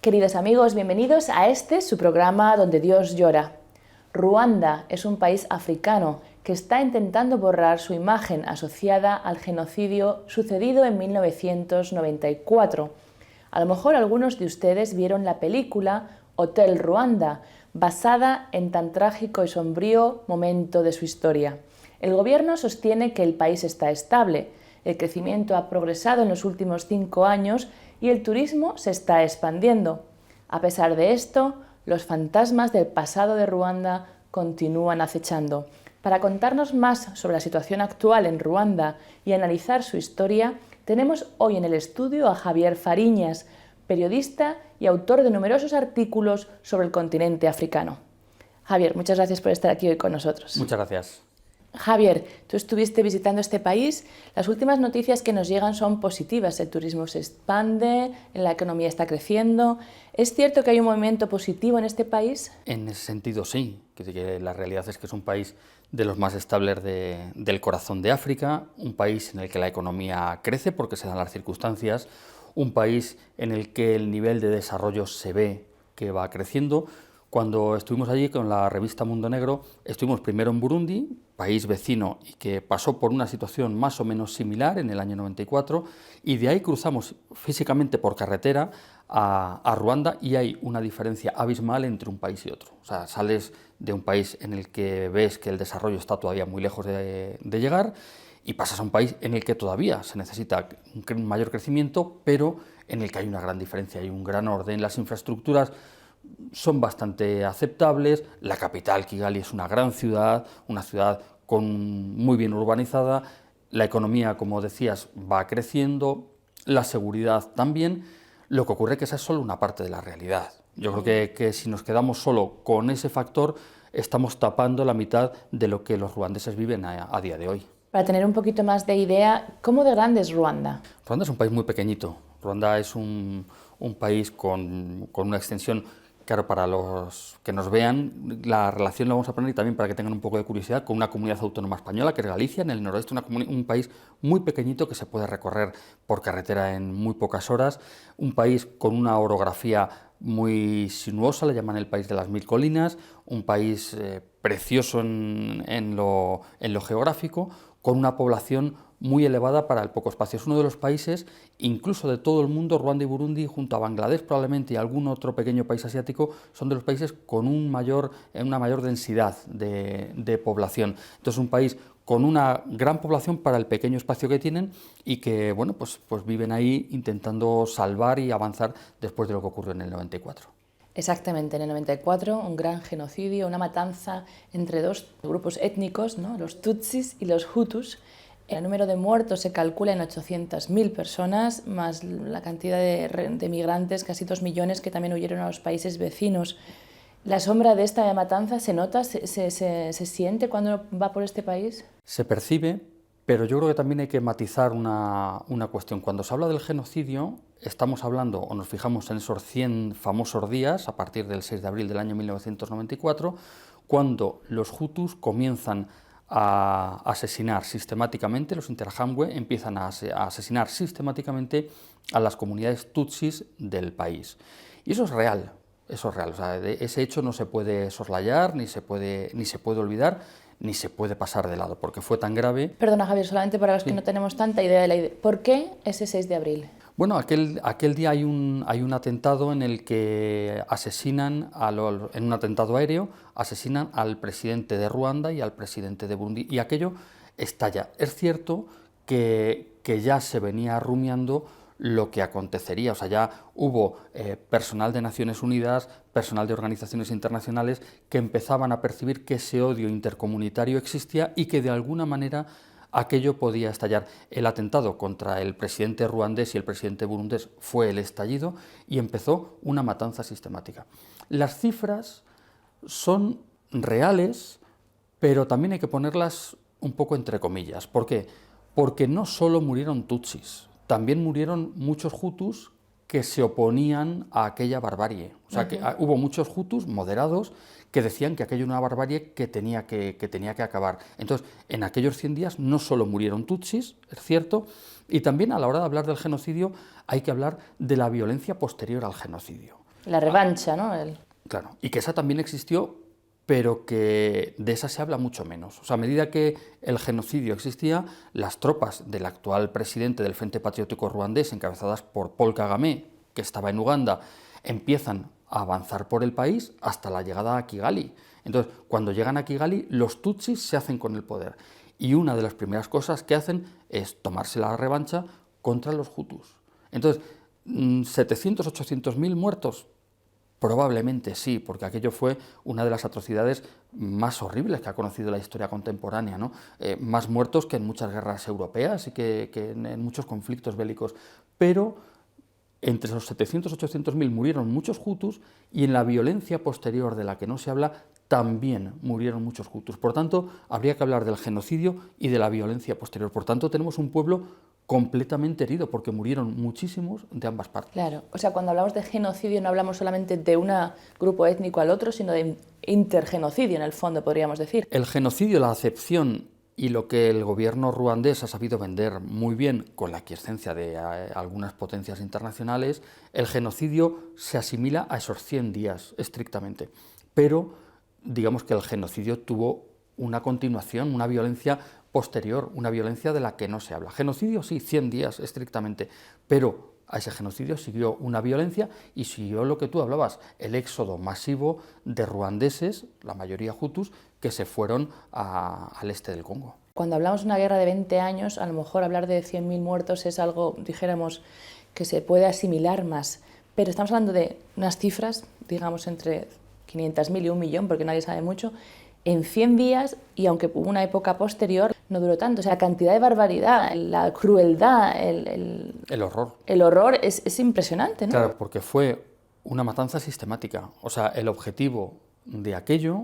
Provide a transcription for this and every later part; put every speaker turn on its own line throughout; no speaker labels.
Queridos amigos, bienvenidos a su programa donde Dios llora. Ruanda es un país africano que está intentando borrar su imagen asociada al genocidio sucedido en 1994. A lo mejor algunos de ustedes vieron la película Hotel Ruanda, basada en tan trágico y sombrío momento de su historia. El gobierno sostiene que el país está estable, el crecimiento ha progresado en los últimos 5 años y el turismo se está expandiendo. A pesar de esto, los fantasmas del pasado de Ruanda continúan acechando. Para contarnos más sobre la situación actual en Ruanda y analizar su historia, tenemos hoy en el estudio a Javier Fariñas, periodista y autor de numerosos artículos sobre el continente africano. Javier, muchas gracias por estar aquí hoy con nosotros.
Muchas gracias.
Javier, tú estuviste visitando este país. Las últimas noticias que nos llegan son positivas. El turismo se expande, la economía está creciendo. ¿Es cierto que hay un movimiento positivo en este país?
En ese sentido, sí. Que la realidad es que es un país de los más estables del corazón de África, un país en el que la economía crece porque se dan las circunstancias, un país en el que el nivel de desarrollo se ve que va creciendo. Cuando estuvimos allí con la revista Mundo Negro, estuvimos primero en Burundi, país vecino y que pasó por una situación más o menos similar en el año 94, y de ahí cruzamos físicamente por carretera a Ruanda, y hay una diferencia abismal entre un país y otro. O sea, sales de un país en el que ves que el desarrollo está todavía muy lejos de llegar, y pasas a un país en el que todavía se necesita un mayor crecimiento, pero en el que hay una gran diferencia, hay un gran orden, las infraestructuras son bastante aceptables. La capital, Kigali, es una gran ciudad, una ciudad muy bien urbanizada. La economía, como decías, va creciendo, la seguridad también. Lo que ocurre es que esa es solo una parte de la realidad. Yo creo que si nos quedamos solo con ese factor, estamos tapando la mitad de lo que los ruandeses viven a día de hoy.
Para tener un poquito más de idea, ¿cómo de grande es Ruanda?
Ruanda es un país muy pequeñito. Ruanda es un país con una extensión. Claro, para los que nos vean, la relación la vamos a poner, y también para que tengan un poco de curiosidad, con una comunidad autónoma española, que es Galicia, en el noroeste, un país muy pequeñito que se puede recorrer por carretera en muy pocas horas, un país con una orografía muy sinuosa, le llaman el país de las 1000 colinas, un país precioso en lo geográfico, con una población muy elevada para el poco espacio. Es uno de los países, incluso de todo el mundo, Ruanda y Burundi, junto a Bangladesh probablemente y algún otro pequeño país asiático, son de los países con una mayor densidad de población. Entonces es un país con una gran población para el pequeño espacio que tienen, y que bueno, pues viven ahí intentando salvar y avanzar después de lo que ocurrió en el 94.
Exactamente, en el 94, un gran genocidio, una matanza entre dos grupos étnicos, ¿no? Los Tutsis y los Hutus. El número de muertos se calcula en 800.000 personas, más la cantidad de migrantes, casi 2 millones, que también huyeron a los países vecinos. ¿La sombra de esta matanza se nota, se siente cuando va por este país?
Se percibe, pero yo creo que también hay que matizar una cuestión. Cuando se habla del genocidio, estamos hablando, o nos fijamos en esos 100 famosos días, a partir del 6 de abril del año 1994, cuando los Hutus comienzan a asesinar sistemáticamente, los Interahamwe empiezan a asesinar sistemáticamente a las comunidades tutsis del país. Y eso es real, o sea, ese hecho no se puede soslayar, ni se puede olvidar, ni se puede pasar de lado, porque fue tan grave.
Perdona, Javier, solamente para los que no tenemos tanta idea de la idea, ¿por qué ese 6 de abril?
Bueno, aquel día hay un atentado en el que asesinan, en un atentado aéreo, asesinan al presidente de Ruanda y al presidente de Burundi, y aquello estalla. Es cierto que ya se venía rumiando lo que acontecería, o sea, ya hubo personal de Naciones Unidas, personal de organizaciones internacionales que empezaban a percibir que ese odio intercomunitario existía y que de alguna manera aquello podía estallar. El atentado contra el presidente ruandés y el presidente burundés fue el estallido, y empezó una matanza sistemática. Las cifras son reales, pero también hay que ponerlas un poco entre comillas. ¿Por qué? Porque no solo murieron tutsis, también murieron muchos hutus que se oponían a aquella barbarie. O sea, que hubo muchos hutus moderados que decían que aquello era una barbarie que tenía que acabar. Entonces, en aquellos 100 días no solo murieron tutsis, es cierto, y también a la hora de hablar del genocidio hay que hablar de la violencia posterior al genocidio.
La revancha, ¿no?
Claro, y que esa también existió, pero que de esa se habla mucho menos. O sea, a medida que el genocidio existía, las tropas del actual presidente del Frente Patriótico Ruandés, encabezadas por Paul Kagame, que estaba en Uganda, empiezan a avanzar por el país hasta la llegada a Kigali. Entonces, cuando llegan a Kigali, los tutsis se hacen con el poder. Y una de las primeras cosas que hacen es tomarse la revancha contra los hutus. Entonces, 700, 800.000 muertos. Probablemente sí, porque aquello fue una de las atrocidades más horribles que ha conocido la historia contemporánea, ¿no? Más muertos que en muchas guerras europeas y que en muchos conflictos bélicos. Pero entre esos 700 800.000 murieron muchos hutus y en la violencia posterior de la que no se habla también murieron muchos hutus. Por tanto, habría que hablar del genocidio y de la violencia posterior. Por tanto, tenemos un pueblo completamente herido, porque murieron muchísimos de ambas partes.
Claro, o sea, cuando hablamos de genocidio no hablamos solamente de un grupo étnico al otro, sino de intergenocidio, en el fondo, podríamos decir.
El genocidio, la acepción y lo que el gobierno ruandés ha sabido vender muy bien con la aquiescencia de algunas potencias internacionales, el genocidio se asimila a esos 100 días estrictamente. Pero digamos que el genocidio tuvo una continuación, una violencia posterior, una violencia de la que no se habla. Genocidio sí, 100 días estrictamente, pero a ese genocidio siguió una violencia y siguió lo que tú hablabas, el éxodo masivo de ruandeses, la mayoría hutus, que se fueron al este del Congo.
Cuando hablamos de una guerra de 20 años, a lo mejor hablar de 100.000 muertos es algo, dijéramos, que se puede asimilar más, pero estamos hablando de unas cifras, digamos, entre 500.000 y 1 millón, porque nadie sabe mucho, en 100 días, y aunque hubo una época posterior, no duró tanto. O sea, la cantidad de barbaridad, la crueldad,
el horror.
El horror es impresionante, ¿no?
Claro, porque fue una matanza sistemática. O sea, el objetivo de aquello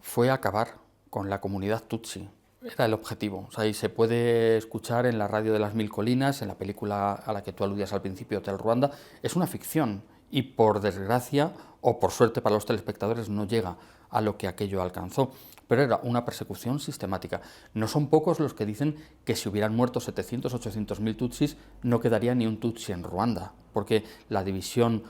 fue acabar con la comunidad tutsi. Era el objetivo. O sea, y se puede escuchar en la radio de las Mil Colinas, en la película a la que tú aludías al principio, Hotel Ruanda. Es una ficción y, por desgracia, o por suerte para los telespectadores, no llega a lo que aquello alcanzó. Pero era una persecución sistemática. No son pocos los que dicen que si hubieran muerto 700, 800.000 tutsis, no quedaría ni un tutsi en Ruanda, porque la división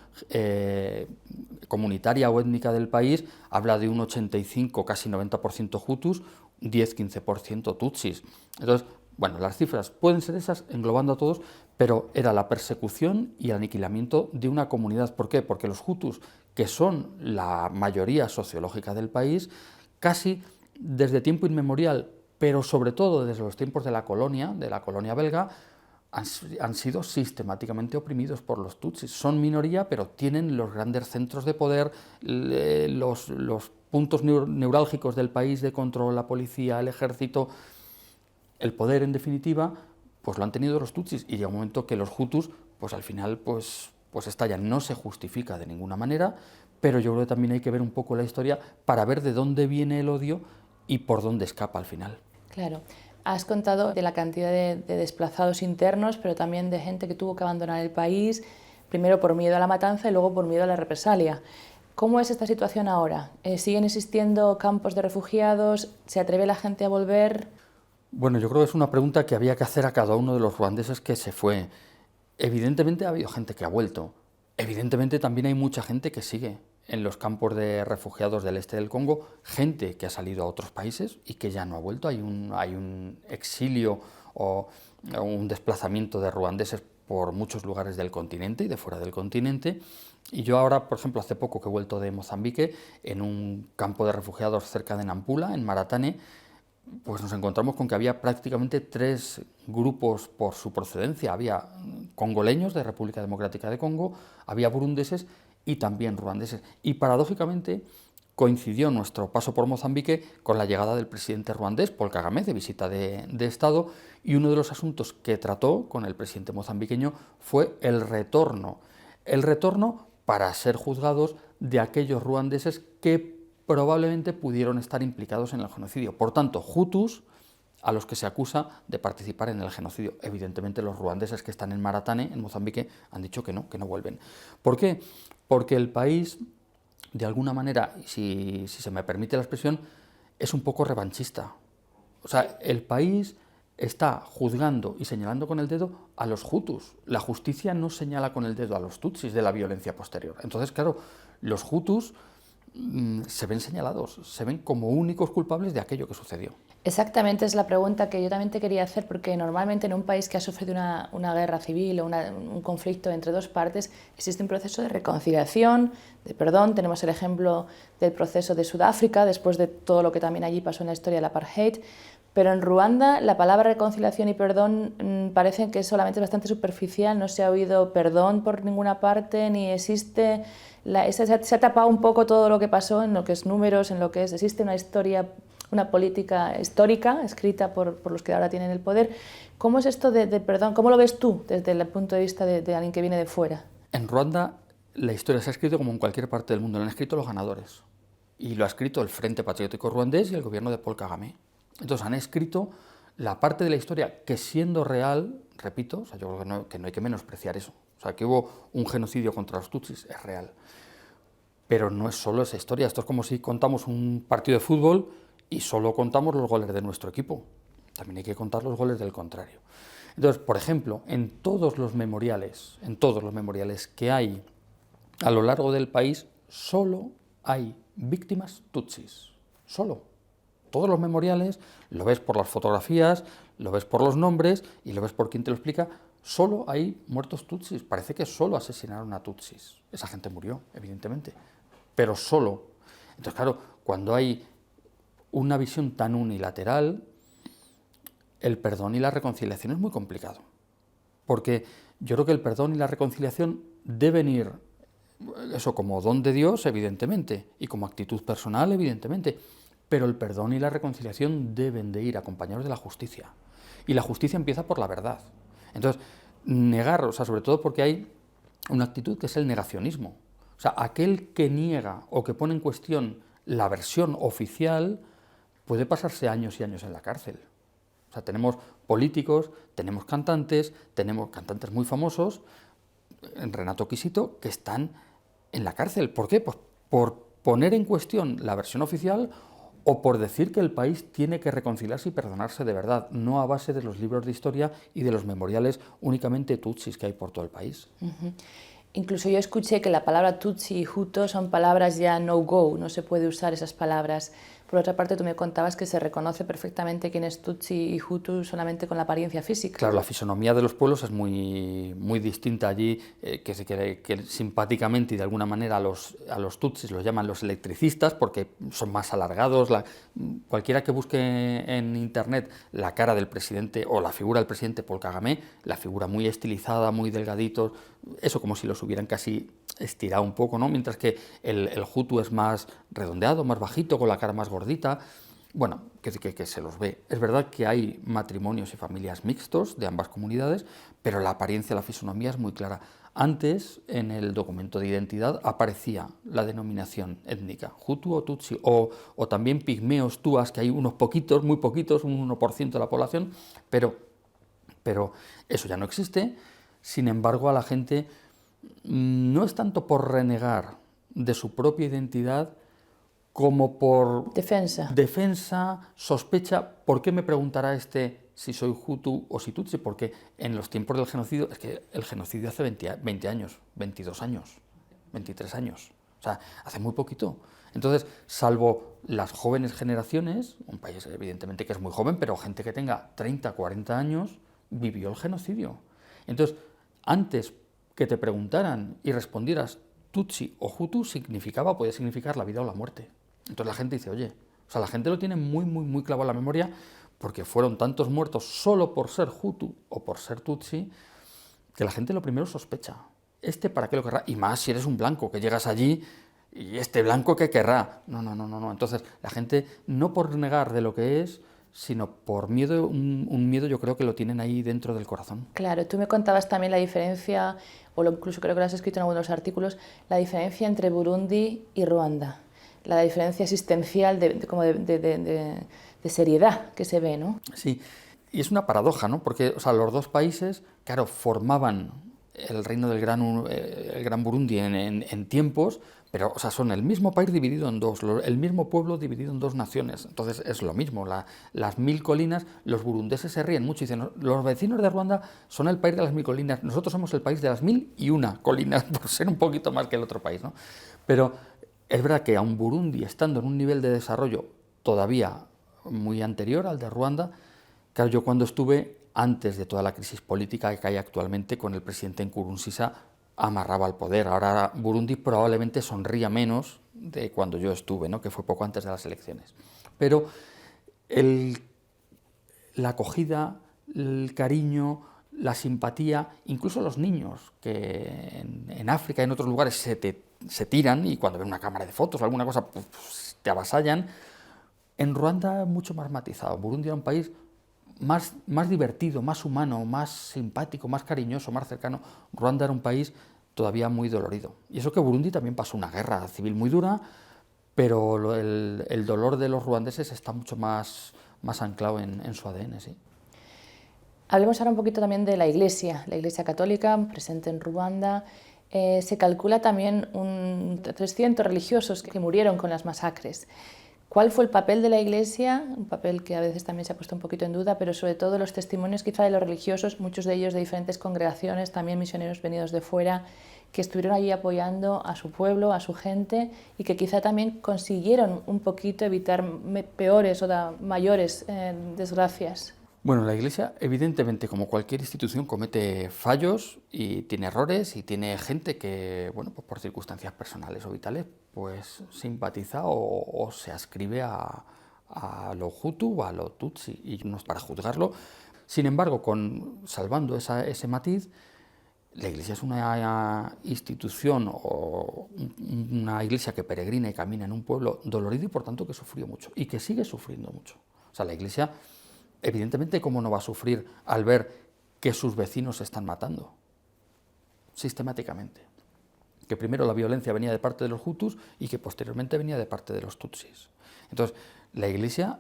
comunitaria o étnica del país habla de un 85, casi 90% hutus, 10-15% tutsis. Entonces, bueno, las cifras pueden ser esas, englobando a todos, pero era la persecución y el aniquilamiento de una comunidad. ¿Por qué? Porque los hutus, que son la mayoría sociológica del país, casi desde tiempo inmemorial, pero sobre todo desde los tiempos de la colonia belga, han sido sistemáticamente oprimidos por los tutsis. Son minoría, pero tienen los grandes centros de poder, los puntos neurálgicos del país de control, la policía, el ejército. El poder, en definitiva, pues lo han tenido los tutsis, y llega un momento que los hutus, pues al final, pues estallan. No se justifica de ninguna manera, pero yo creo que también hay que ver un poco la historia para ver de dónde viene el odio y por dónde escapa al final.
Claro. Has contado de la cantidad de desplazados internos, pero también de gente que tuvo que abandonar el país, primero por miedo a la matanza y luego por miedo a la represalia. ¿Cómo es esta situación ahora? ¿Siguen existiendo campos de refugiados? ¿Se atreve la gente a volver?
Bueno, yo creo que es una pregunta que había que hacer a cada uno de los ruandeses que se fue. Evidentemente ha habido gente que ha vuelto. Evidentemente también hay mucha gente que sigue en los campos de refugiados del este del Congo, gente que ha salido a otros países y que ya no ha vuelto. Hay un exilio o un desplazamiento de ruandeses por muchos lugares del continente y de fuera del continente. Y yo ahora, por ejemplo, hace poco que he vuelto de Mozambique, en un campo de refugiados cerca de Nampula, en Maratane, pues nos encontramos con que había prácticamente 3 grupos por su procedencia. Había congoleños de República Democrática de Congo, había burundeses y también ruandeses. Y paradójicamente coincidió nuestro paso por Mozambique con la llegada del presidente ruandés, Paul Kagame, de visita de Estado, y uno de los asuntos que trató con el presidente mozambiqueño fue el retorno. El retorno para ser juzgados de aquellos ruandeses que probablemente pudieron estar implicados en el genocidio. Por tanto, hutus a los que se acusa de participar en el genocidio. Evidentemente los ruandeses que están en Maratane, en Mozambique, han dicho que no vuelven. ¿Por qué? Porque el país, de alguna manera, si se me permite la expresión, es un poco revanchista. O sea, el país está juzgando y señalando con el dedo a los hutus. La justicia no señala con el dedo a los tutsis de la violencia posterior. Entonces, claro, los hutus se ven señalados, se ven como únicos culpables de aquello que sucedió.
Exactamente, es la pregunta que yo también te quería hacer, porque normalmente en un país que ha sufrido una guerra civil o un conflicto entre dos partes, existe un proceso de reconciliación, de perdón. Tenemos el ejemplo del proceso de Sudáfrica, después de todo lo que también allí pasó en la historia del apartheid. Pero en Ruanda la palabra reconciliación y perdón parecen que solamente es bastante superficial, no se ha oído perdón por ninguna parte, ni existe... se ha tapado un poco todo lo que pasó en lo que es números, en lo que es... Existe una historia, una política histórica escrita por los que ahora tienen el poder. ¿Cómo es esto de perdón? ¿Cómo lo ves tú desde el punto de vista de alguien que viene de fuera?
En Ruanda la historia se ha escrito como en cualquier parte del mundo, lo han escrito los ganadores. Y lo ha escrito el Frente Patriótico Ruandés y el gobierno de Paul Kagame. Entonces han escrito la parte de la historia que, siendo real, repito, o sea, yo creo que no hay que menospreciar eso. O sea, que hubo un genocidio contra los tutsis, es real. Pero no es solo esa historia. Esto es como si contamos un partido de fútbol y solo contamos los goles de nuestro equipo. También hay que contar los goles del contrario. Entonces, por ejemplo, en todos los memoriales que hay a lo largo del país, solo hay víctimas tutsis. Solo. Todos los memoriales, lo ves por las fotografías, lo ves por los nombres y lo ves por quien te lo explica, solo hay muertos tutsis. Parece que solo asesinaron a tutsis. Esa gente murió, evidentemente, pero solo. Entonces, claro, cuando hay una visión tan unilateral, el perdón y la reconciliación es muy complicado. Porque yo creo que el perdón y la reconciliación deben ir, eso como don de Dios, evidentemente, y como actitud personal, evidentemente, pero el perdón y la reconciliación deben de ir acompañados de la justicia. Y la justicia empieza por la verdad. Entonces, negar, o sea, sobre todo porque hay una actitud que es el negacionismo. O sea, aquel que niega o que pone en cuestión la versión oficial puede pasarse años y años en la cárcel. O sea, tenemos políticos, tenemos cantantes muy famosos, Renato Quisito, que están en la cárcel. ¿Por qué? Pues por poner en cuestión la versión oficial o por decir que el país tiene que reconciliarse y perdonarse de verdad, no a base de los libros de historia y de los memoriales únicamente tutsis que hay por todo el país.
Incluso yo escuché que la palabra tutsi y hutu son palabras ya no-go, no se puede usar esas palabras. Por otra parte, tú me contabas que se reconoce perfectamente quién es tutsi y hutu solamente con la apariencia física.
Claro, la fisonomía de los pueblos es muy distinta allí, que simpáticamente y de alguna manera a los tutsis los llaman los electricistas porque son más alargados. Cualquiera que busque en internet la cara del presidente o la figura del presidente Paul Kagame, la figura muy estilizada, muy delgadito, eso como si los hubieran casi estirado un poco, ¿no? Mientras que el hutu es más redondeado, más bajito, con la cara más gordita. Bueno, que se los ve. Es verdad que hay matrimonios y familias mixtos de ambas comunidades, pero la apariencia, la fisonomía es muy clara. Antes, en el documento de identidad, aparecía la denominación étnica, hutu o tutsi, o también pigmeos, tuas, que hay unos poquitos, muy poquitos, un 1% de la población, pero eso ya no existe. Sin embargo, a la gente no es tanto por renegar de su propia identidad como por defensa, sospecha. ¿Por qué me preguntará si soy hutu o si tutsi? Porque en los tiempos del genocidio, es que el genocidio hace 20 años, 22 años, 23 años, o sea, hace muy poquito. Entonces, salvo las jóvenes generaciones, un país evidentemente que es muy joven, pero gente que tenga 30, 40 años, vivió el genocidio. Entonces, antes que te preguntaran y respondieras tutsi o hutu, podía significar la vida o la muerte. Entonces la gente dice, oye, o sea, la gente lo tiene muy clavado en la memoria porque fueron tantos muertos solo por ser hutu o por ser tutsi, que la gente lo primero sospecha. ¿Para qué lo querrá? Y más si eres un blanco, que llegas allí y blanco, ¿qué querrá? No. Entonces la gente, no por negar de lo que es, sino por miedo, un miedo yo creo que lo tienen ahí dentro del corazón.
Claro, tú me contabas también la diferencia, incluso creo que lo has escrito en algunos artículos, la diferencia entre Burundi y Ruanda, la diferencia existencial de seriedad que se ve, ¿no?
Sí, y es una paradoja, ¿no? Porque o sea, los dos países, claro, formaban el reino del el Gran Burundi en tiempos, pero o sea, son el mismo país dividido en dos, el mismo pueblo dividido en dos naciones. Entonces es lo mismo, las 1000 colinas, los burundeses se ríen mucho y dicen, los vecinos de Ruanda son el país de las 1000 colinas, nosotros somos el país de las 1001 colinas, por ser un poquito más que el otro país, ¿no? Pero es verdad que aun Burundi, estando en un nivel de desarrollo todavía muy anterior al de Ruanda, claro, yo cuando estuve, antes de toda la crisis política que hay actualmente con el presidente Nkurunziza, amarraba al poder. Ahora Burundi probablemente sonría menos de cuando yo estuve, ¿no? Que fue poco antes de las elecciones. Pero la acogida, el cariño, la simpatía, incluso los niños, que en África y en otros lugares se tiran y cuando ven una cámara de fotos o alguna cosa pues, te avasallan, en Ruanda mucho más matizado. Burundi era un país más divertido, más humano, más simpático, más cariñoso, más cercano. Ruanda era un país todavía muy dolorido. Y eso que Burundi también pasó una guerra civil muy dura, pero el dolor de los ruandeses está mucho más anclado en su ADN, sí.
Hablemos ahora un poquito también de la Iglesia católica presente en Ruanda. Se calcula también 300 religiosos que murieron con las masacres. ¿Cuál fue el papel de la Iglesia? Un papel que a veces también se ha puesto un poquito en duda, pero sobre todo los testimonios quizá de los religiosos, muchos de ellos de diferentes congregaciones, también misioneros venidos de fuera, que estuvieron allí apoyando a su pueblo, a su gente, y que quizá también consiguieron un poquito evitar peores o mayores desgracias.
Bueno, la Iglesia, evidentemente, como cualquier institución, comete fallos y tiene errores y tiene gente que, bueno, pues por circunstancias personales o vitales, pues simpatiza o se ascribe a los Hutu o a los Tutsi, y no es para juzgarlo. Sin embargo, salvando ese matiz, la Iglesia es una institución o una Iglesia que peregrina y camina en un pueblo dolorido y por tanto que sufrió mucho y que sigue sufriendo mucho. O sea, la Iglesia, evidentemente, ¿cómo no va a sufrir al ver que sus vecinos se están matando? Sistemáticamente. Que primero la violencia venía de parte de los Hutus y que posteriormente venía de parte de los Tutsis. Entonces, la Iglesia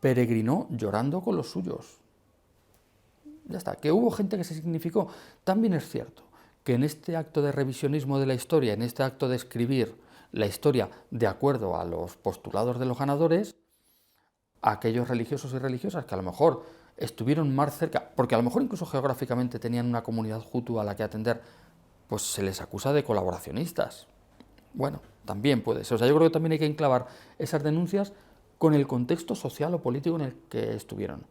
peregrinó llorando con los suyos. Ya está. Que hubo gente que se significó. También es cierto que en este acto de revisionismo de la historia, en este acto de escribir la historia de acuerdo a los postulados de los ganadores, aquellos religiosos y religiosas que a lo mejor estuvieron más cerca, porque a lo mejor incluso geográficamente tenían una comunidad hutu a la que atender, pues se les acusa de colaboracionistas. Bueno, también puede ser. O sea, yo creo que también hay que enclavar esas denuncias con el contexto social o político en el que estuvieron.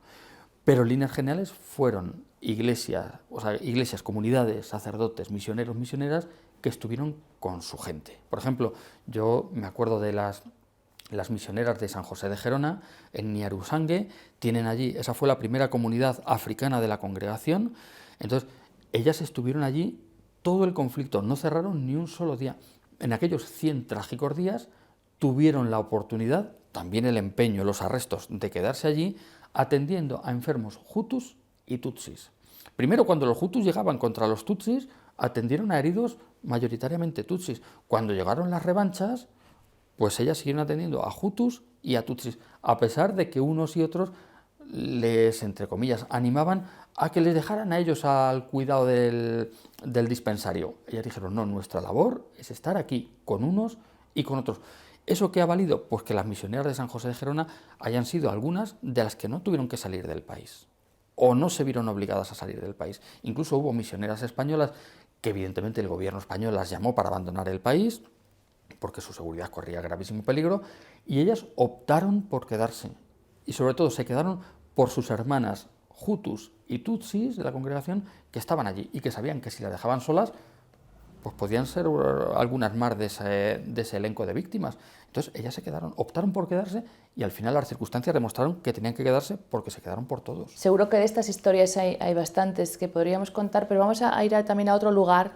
Pero en líneas generales fueron iglesias, comunidades, sacerdotes, misioneros, misioneras que estuvieron con su gente. Por ejemplo, yo me acuerdo de las misioneras de San José de Gerona, en Niarusangue, tienen allí, esa fue la primera comunidad africana de la congregación, entonces ellas estuvieron allí todo el conflicto, no cerraron ni un solo día. En aquellos 100 trágicos días tuvieron la oportunidad, también el empeño, los arrestos, de quedarse allí atendiendo a enfermos hutus y tutsis. Primero, cuando los hutus llegaban contra los tutsis, atendieron a heridos mayoritariamente tutsis. Cuando llegaron las revanchas, pues ellas siguieron atendiendo a hutus y a tutsis, a pesar de que unos y otros les, entre comillas, animaban a que les dejaran a ellos al cuidado del dispensario. Ellas dijeron, no, nuestra labor es estar aquí con unos y con otros. ¿Eso qué ha valido? Pues que las misioneras de San José de Gerona hayan sido algunas de las que no tuvieron que salir del país o no se vieron obligadas a salir del país. Incluso hubo misioneras españolas que evidentemente el gobierno español las llamó para abandonar el país porque su seguridad corría gravísimo peligro y ellas optaron por quedarse y sobre todo se quedaron por sus hermanas hutus y tutsis de la congregación que estaban allí y que sabían que si las dejaban solas pues podían ser algunas más de ese elenco de víctimas. Entonces ellas se quedaron, optaron por quedarse y al final las circunstancias demostraron que tenían que quedarse porque se quedaron por todos.
Seguro que de estas historias hay bastantes que podríamos contar, pero vamos a ir también a otro lugar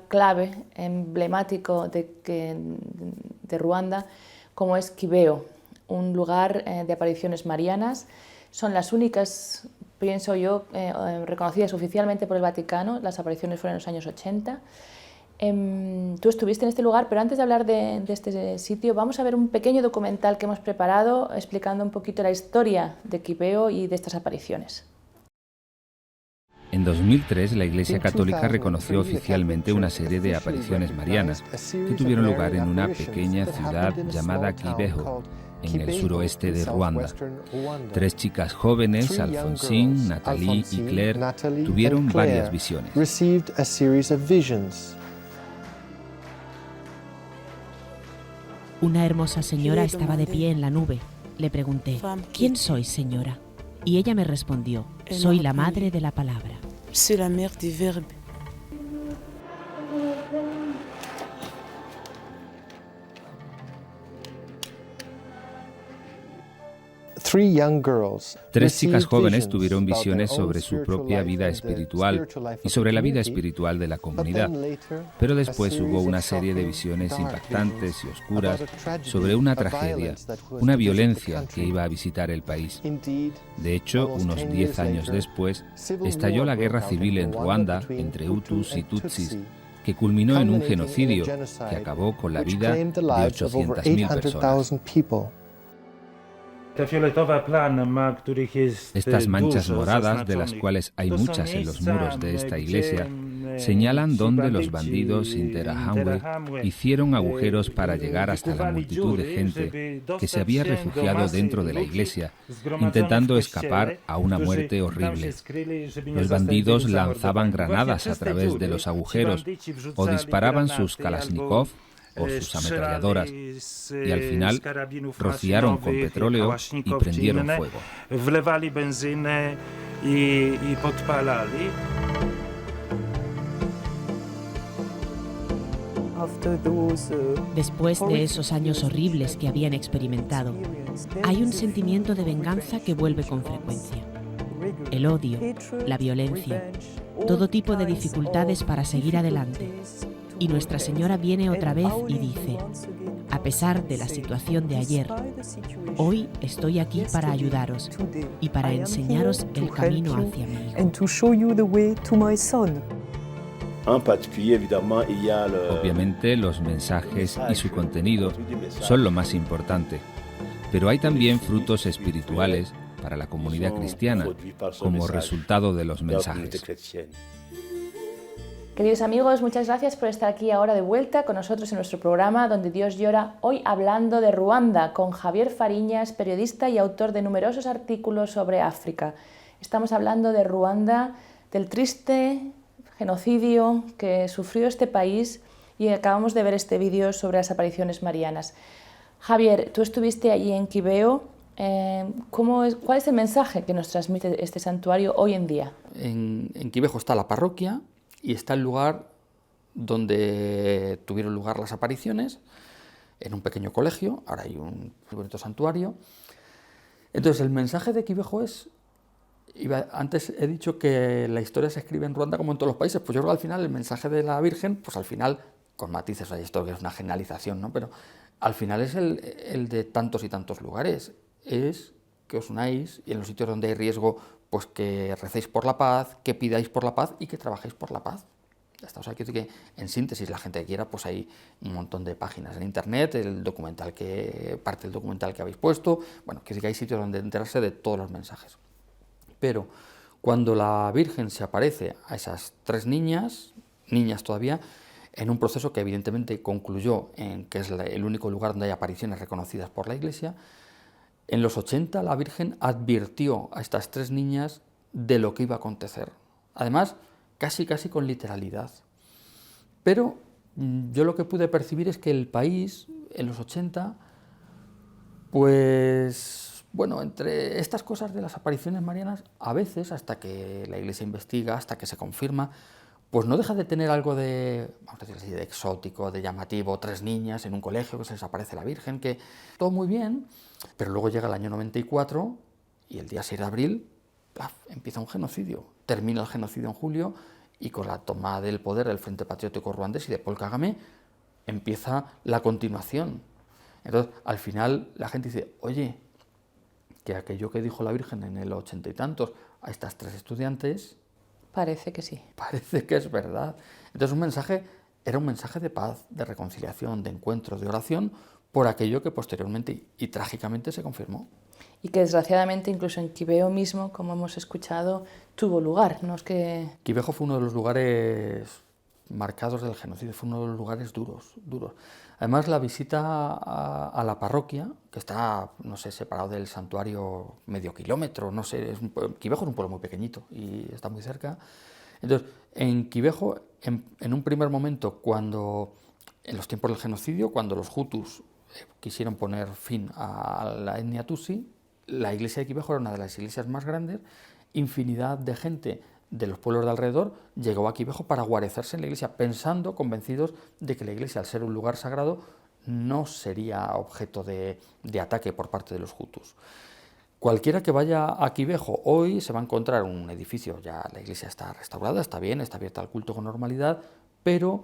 clave, emblemático de Ruanda, como es Kibeo. un lugar de apariciones marianas. Son las únicas, pienso yo, reconocidas oficialmente por el Vaticano. Las apariciones fueron en los años 80. Tú estuviste en este lugar, pero antes de hablar de este sitio, vamos a ver un pequeño documental que hemos preparado explicando un poquito la historia de Quibeo y de estas apariciones.
En 2003, la Iglesia Católica reconoció oficialmente una serie de apariciones marianas que tuvieron lugar en una pequeña ciudad llamada Kibeho, en el suroeste de Ruanda. 3 chicas jóvenes, Alfonsine, Nathalie y Claire, tuvieron varias visiones.
Una hermosa señora estaba de pie en la nube. Le pregunté, ¿quién sois, señora? Y ella me respondió, soy la madre de la palabra.
C'est la mère du verbe.
Tres chicas jóvenes tuvieron visiones sobre su propia vida espiritual y sobre la vida espiritual de la comunidad, pero después hubo una serie de visiones impactantes y oscuras sobre una tragedia, una violencia que iba a visitar el país. De hecho, unos 10 años después, estalló la guerra civil en Ruanda entre Hutus y Tutsis, que culminó en un genocidio que acabó con la vida de 800.000 personas. Estas manchas moradas, de las cuales hay muchas en los muros de esta iglesia, señalan dónde los bandidos Interahamwe hicieron agujeros para llegar hasta la multitud de gente que se había refugiado dentro de la iglesia, intentando escapar a una muerte horrible. Los bandidos lanzaban granadas a través de los agujeros o disparaban sus Kalashnikov o sus ametralladoras, y al final rociaron con petróleo y prendieron fuego.
Después de esos años horribles que habían experimentado, hay un sentimiento de venganza que vuelve con frecuencia. El odio, la violencia, todo tipo de dificultades para seguir adelante. Y Nuestra Señora viene otra vez y dice, a pesar de la situación de ayer, hoy estoy aquí para ayudaros y para enseñaros el camino hacia mi hijo.
Obviamente, los mensajes y su contenido son lo más importante, pero hay también frutos espirituales para la comunidad cristiana como resultado de los mensajes.
Queridos amigos, muchas gracias por estar aquí ahora de vuelta con nosotros en nuestro programa Donde Dios Llora, hoy hablando de Ruanda con Javier Fariñas, periodista y autor de numerosos artículos sobre África. Estamos hablando de Ruanda, del triste genocidio que sufrió este país y acabamos de ver este vídeo sobre las apariciones marianas. Javier, tú estuviste allí en Quibeo. ¿Cuál es el mensaje que nos transmite este santuario hoy en día?
En Quibejo está la parroquia y está el lugar donde tuvieron lugar las apariciones, en un pequeño colegio. Ahora hay un bonito santuario. Entonces el mensaje de Quibejo es, antes he dicho que la historia se escribe en Ruanda como en todos los países, pues yo creo que al final el mensaje de la Virgen, pues al final, con matices, hay esto que es una generalización, ¿no? Pero al final es el de tantos y tantos lugares, es que os unáis y en los sitios donde hay riesgo, pues que recéis por la paz, que pidáis por la paz y que trabajéis por la paz. Ya está. O sea, quiero decir que en síntesis, la gente que quiera, pues hay un montón de páginas en internet, parte del documental que habéis puesto, bueno, quiero decir que hay sitios donde enterarse de todos los mensajes. Pero cuando la Virgen se aparece a esas 3 niñas todavía, en un proceso que evidentemente concluyó en que es el único lugar donde hay apariciones reconocidas por la Iglesia, en los 80 la Virgen advirtió a estas 3 niñas de lo que iba a acontecer. Además, casi con literalidad. Pero yo lo que pude percibir es que el país, en los 80, pues, bueno, entre estas cosas de las apariciones marianas, a veces, hasta que la Iglesia investiga, hasta que se confirma, pues no deja de tener algo de, vamos a decir así, de exótico, de llamativo, 3 niñas en un colegio que se les aparece la Virgen, que todo muy bien, pero luego llega el año 94 y el día 6 de abril empieza un genocidio. Termina el genocidio en julio y con la toma del poder del Frente Patriótico Ruandés y de Paul Kagame empieza la continuación. Entonces, al final, la gente dice, oye, que aquello que dijo la Virgen en el 80 y tantos a estas 3 estudiantes...
Parece que sí.
Parece que es verdad. Entonces, era un mensaje de paz, de reconciliación, de encuentro, de oración, por aquello que posteriormente y trágicamente se confirmó.
Y que desgraciadamente incluso en Quibeo mismo, como hemos escuchado, tuvo lugar. ¿No? Es que...
Quivejo fue uno de los lugares marcados del genocidio, fue uno de los lugares duros. Además, la visita a la parroquia, que está, no sé, separado del santuario medio kilómetro, no sé, Quivejo es un pueblo muy pequeñito y está muy cerca. Entonces, en Quivejo, en un primer momento, en los tiempos del genocidio, cuando los hutus quisieron poner fin a la etnia tutsi, la iglesia de Quivejo era una de las iglesias más grandes, infinidad de gente de los pueblos de alrededor llegó a Quivejo para guarecerse en la iglesia, convencidos de que la iglesia, al ser un lugar sagrado, no sería objeto de ataque por parte de los hutus. Cualquiera que vaya a Quivejo hoy se va a encontrar un edificio, ya la iglesia está restaurada, está bien, está abierta al culto con normalidad, pero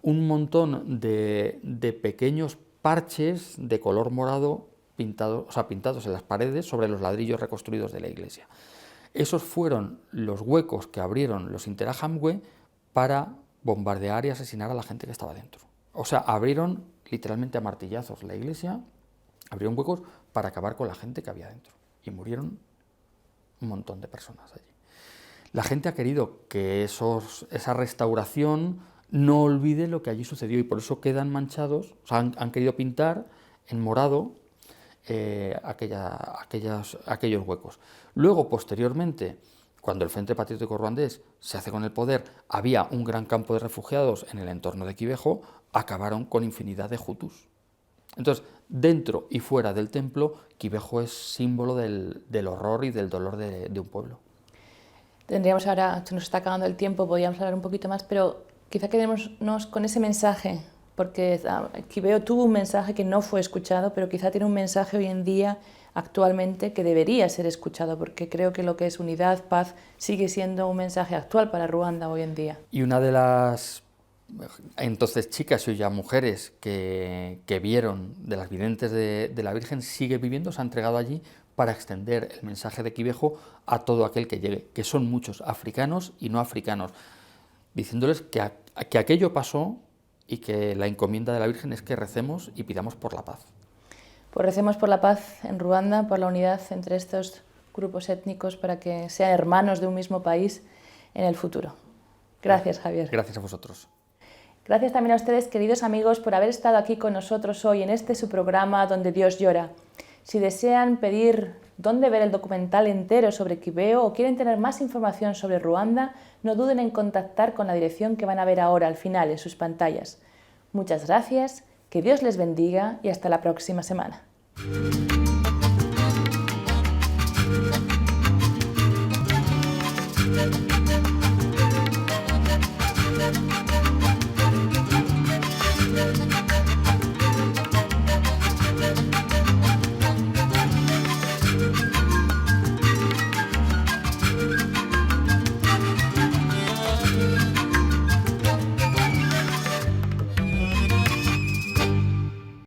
un montón de pequeños parches de color morado pintados en las paredes sobre los ladrillos reconstruidos de la iglesia. Esos fueron los huecos que abrieron los Interahamwe para bombardear y asesinar a la gente que estaba dentro. O sea, abrieron literalmente a martillazos la iglesia, abrieron huecos para acabar con la gente que había dentro. Y murieron un montón de personas allí. La gente ha querido que esa restauración no olvide lo que allí sucedió y por eso quedan manchados, o sea, han querido pintar en morado aquellos huecos. Luego, posteriormente, cuando el Frente Patriótico Ruandés se hace con el poder, había un gran campo de refugiados en el entorno de Quivejo, acabaron con infinidad de hutus. Entonces, dentro y fuera del templo, Quivejo es símbolo del horror y del dolor de un pueblo.
Tendríamos ahora, se nos está acabando el tiempo, podríamos hablar un poquito más, pero quizá quedémonos con ese mensaje, porque Quibeo tuvo un mensaje que no fue escuchado, pero quizá tiene un mensaje hoy en día, actualmente, que debería ser escuchado, porque creo que lo que es unidad, paz, sigue siendo un mensaje actual para Ruanda hoy en día.
Y una de las entonces chicas y ya mujeres que vieron de las videntes de la Virgen sigue viviendo, se ha entregado allí para extender el mensaje de Quivejo a todo aquel que llegue, que son muchos africanos y no africanos, diciéndoles que aquello pasó y que la encomienda de la Virgen es que recemos y pidamos por la paz.
Pues recemos por la paz en Ruanda, por la unidad entre estos grupos étnicos para que sean hermanos de un mismo país en el futuro. Gracias, Javier.
Gracias a vosotros.
Gracias también a ustedes, queridos amigos, por haber estado aquí con nosotros hoy en su programa Donde Dios llora. Si desean pedir dónde ver el documental entero sobre Quibeo o quieren tener más información sobre Ruanda, no duden en contactar con la dirección que van a ver ahora al final en sus pantallas. Muchas gracias, que Dios les bendiga y hasta la próxima semana.